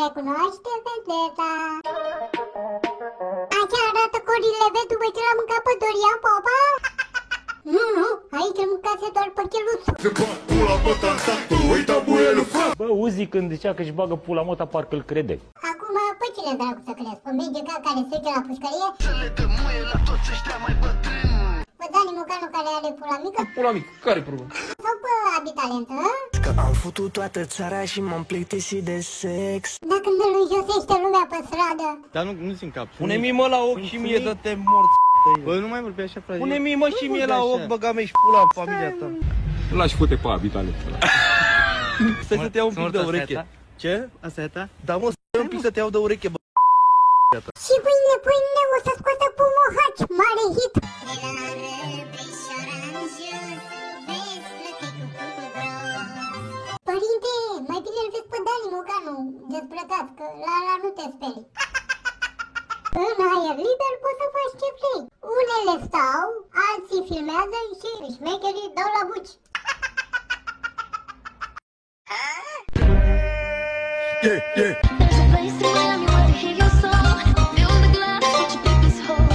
recunoaște vedeta. Așa arată Corilev după ce l-a mâncat pe Dorian Popa? Nu, aici îl mâncase doar pe Cheluțu. Bă, Uzi când zicea că își bagă pula mota, parcă îl crede. Acum, pe cine dracu să crezi? Pe Medica care se duce la pușcărie? Pe Dani Mocanu care are pula mică? Pula mică, care-i problema? Sau pe Abitalent, hă? Că am futut toată țara și m-am plictisit de sex. Dacă nu îl înjosește lumea pe stradă. Dar nu țin cap. Pune-mi mă la ochi și mie dă-te morți. Bă, nu mai vorbi așa, frate. Pune-mi mă și mie la ochi, băga-mi și pula în familia ta. L-aș fute pe Abitalent. Stai să te iau un pic de ureche. Ce? Asta e a ta? Da mă, stai un pic să te iau de ureche, bă. Și pâine o să scoată Pomohaci, mare hit. Părinte, mai bine îl vezi pe Dani Mocanu dezbrăcat, că la nu te sperii. În aer liber poți să faci ce vrei. Unele stau, alții filmează și șmecherii dau la buci. There's a place to Miami where to hear your song. Fill the glass, get your baby's home.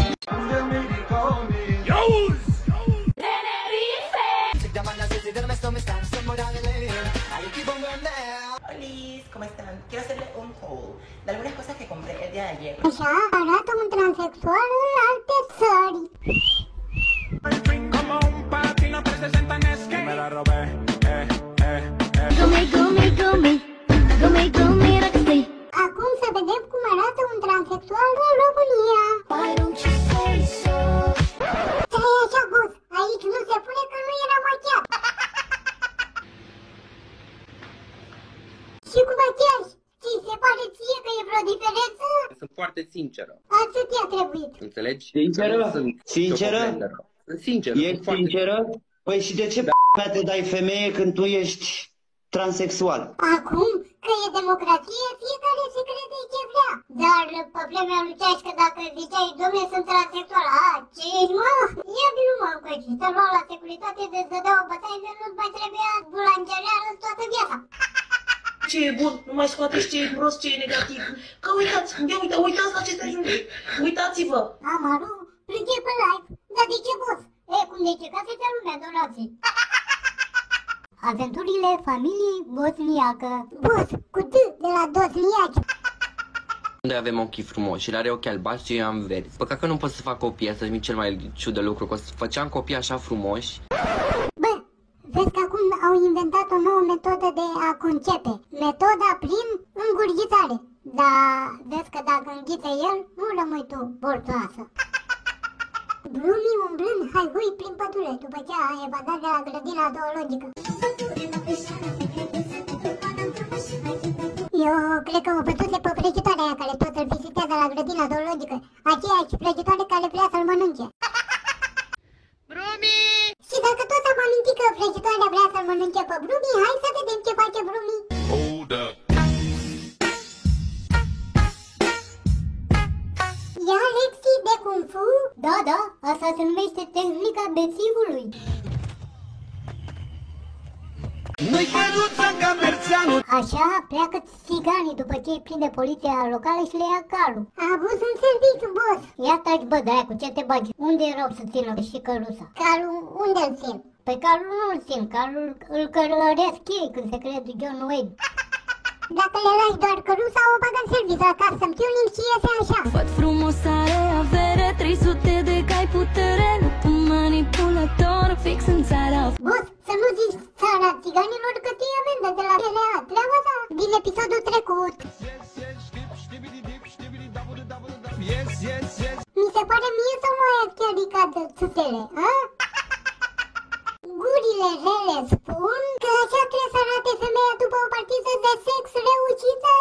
Hola, ¿cómo están? Quiero hacerle un haul de algunas cosas que compré el día de ayer. Așa arată un transexual în alte țări. Acum să vedem cum arată un transexual în România. Why don't you say so? Stai așa, boss, aici nu se pune că nu era machiat. Și cu machiaj, ți se pare ție că e vreo diferență? Sunt foarte sinceră. Atât i-a trebuit. Înțelegi? Sinceră? Sinceră? Sunt sinceră. Ești sinceră? Păi și de ce p***a te dai femeie când tu ești transexual? Acum că e democrație, fiecare se crede ce vrea. Dar pe vremea lui Ceașcă, dacă ziceai, dom'le, sunt transexual, ce ești, mă? Ia vină, mă, încoici, te luau la securitate, de dădeau bătaie de nu-ți mai trebuia bulangereală toată viața. Ce e bun, nu mai scoateți ce e prost, ce e negativ. Că uitați, uitați la ce se ajunge. Uitați-vă. Amaru, plânge pe live, dar de ce, boss? Cum de ce? Ca să dea lumea donații. Aventurile familiei bosniacă. Boss, cu D de la Dosniaci. Unde avem ochii frumoși și el are ochi albaștri și eu am verzi. Păcat că nu pot să fac copii, asta e cel mai ciudă lucru, că făceam copii așa frumoși. Bă, vezi că acum au inventat o nouă metodă de a concepe. Metoda prin îngurghitare. Dar vezi că dacă înghiță el, nu rămâi tu borțoasă. Brumi umblând hai-hui prin pădure după ce a evadat de la grădina zoologică. Eu cred că o văzuse pe vrăjitoarea aia care tot îl vizitează la grădina zoologică. Aceeași vrăjitoare care vrea să-l mănânce. Brumi! Și dacă tot am amintit că vrăjitoarea vrea să-l mănânce pe Brumi, hai să vedem ce face Brumi. Ia lecții de Kung Fu? Da, asta se numește tehnica bețivului. Așa pleacă țiganii după ce îi prinde poliția locală și le ia calul. Abuz în serviciu, boss. Ia taci, bă, de-aia cu ce te bagi? Unde e rob să țină și căluța? Calul unde îl țin? Pe calul nu îl țin, calul îl călăresc ei când se crede John Wayne. Dacă le lași doar căluța, o bagă în serviciu la custom tuning și iese așa. Făt frumos are avere, 300 de cai putere, nu cu manipulator, fix în țara. Boss, să nu zici țara țiganilor că ți-i amendă de la PNA, treaba ta, din episodul trecut. Mi se pare mie sau nu ai chiar ridicat țâțele, a? Gurile rele spun că așa trebuie să arate femeia după o partidă de sex reușită.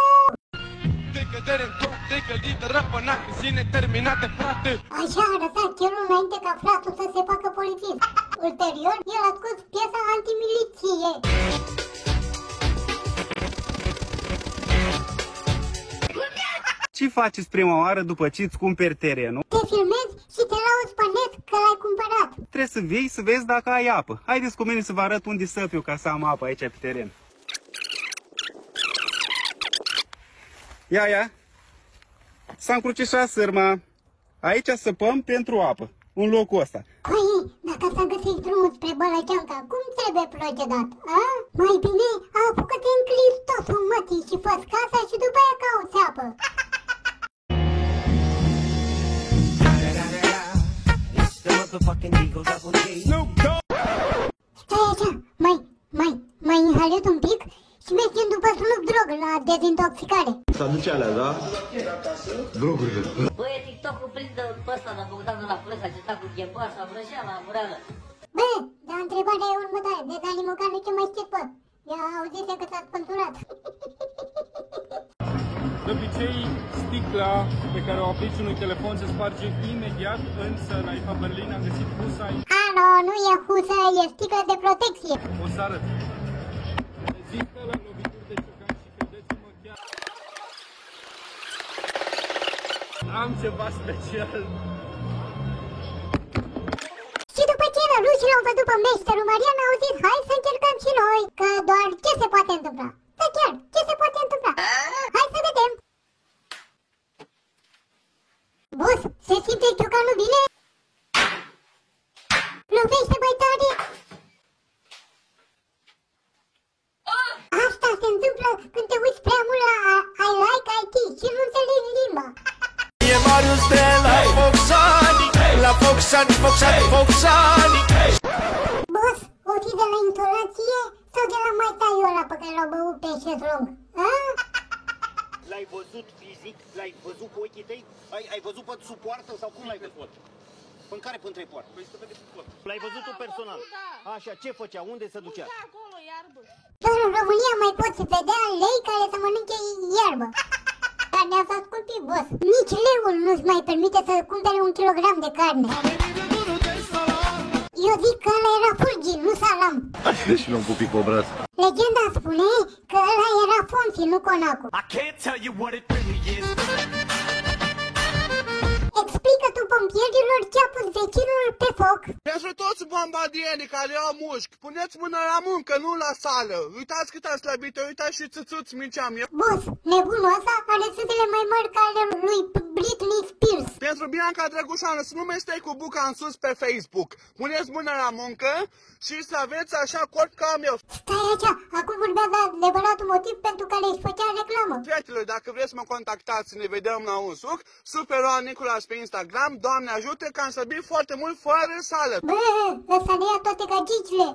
Așa arăta chelul înainte ca fratul să se facă polițist. Ulterior, el a scos piesa antimiliție. Ce faceți prima oară după ce îți cumperi terenul? Te filmezi și te lauzi pe net că l-ai cumpărat. Trebuie să vii să vezi dacă ai apă. Haideți cu mine să vă arăt unde săpiu ca să am apă aici pe teren. Ia. S-a încrucișat sârma. Aici săpăm pentru apă, în locul ăsta. Păi, dacă s-a găsit drumul spre Bălăceanca, cum trebuie procedat, a? Mai bine, apucă-te în Cristosul mătii și fă casa și după aia cauți apă. Stai așa, mai inhalat un pic și mergem după Snoop Dogg la dezintoxicare. Să aduce alea, da? Drogurile. Băi, TikTok-ul prinde pe ăsta, dacă uitați la plăsa ce sta cu ghepașa, vrăjeala, mureală. Bă, dar întrebarea e următoare, de Dani Mocanu ce mai știți, bă? Ia auzise că s-a spânzurat. De obicei, sticla pe care o aplici unui telefon se sparge imediat, însă la IFA Berlin am găsit husa. Alo, nu e husă, e sticlă de protecție. O să arăt. Rezistă la lovituri de ciocan și credeți-mă chiar... Am ceva special. Și după ce rușii l-au văzut pe meșterul Marian, au zis, hai să încercăm și noi, că doar ce se poate întâmpla? Da, chiar, ce se poate întâmpla? Hai să vedem! Boss, se simte ciocanul bine? Lovește mai tare! Asta se întâmplă când te uiți prea mult la I like IT și nu înțelegi limba. E Marius de la Foxani, la Foxani. Boss, o fi de la intonație sau de la mai taiola pe care l-au băut pe șezlong? L-ai văzut fizic? L-ai văzut cu ochii tăi? Ai văzut pe sub poartă sau cum l-ai văzut? În care până trei poartă? L-ai văzut tu personal? Așa, ce făcea? Unde se ducea? Acolo, iarbă. Doar în România mai poți vedea lei care să mănânce iarbă. Carnea s-a scumpit, boss. Nici leul nu-ți mai permite să cumpere 1 kilogram de carne. Eu zic că ăla era fulgin, nu salam. Deci și l-am pupit pe braț. Legenda spune că ăla era Fonsi, nu Conacu. Explică tu pompierilor ce a pus vecinul pe foc. Pentru toți bombardierii care au mușchi, puneți mâna la muncă, nu la sală. Uitați cât am slăbit, uitați și țâțuți minceam eu. Boss, nebunul ăsta are sâtele mai mari ca ale lui Britney Spears. Pentru Bianca Drăgușoană, să nu mai stai cu buca în sus pe Facebook. Puneți mâna la muncă și să aveți așa corp ca am eu. Stai așa, acum vorbează adevăratul motiv pentru care își făcea reclamă. Fetelor, dacă vreți să mă contactați, ne vedem la un suc. Super Nicolas pe Instagram, Doamne ajută că am slăbit foarte mult fără sală. Bă, ăsta ne ia toate gagicile.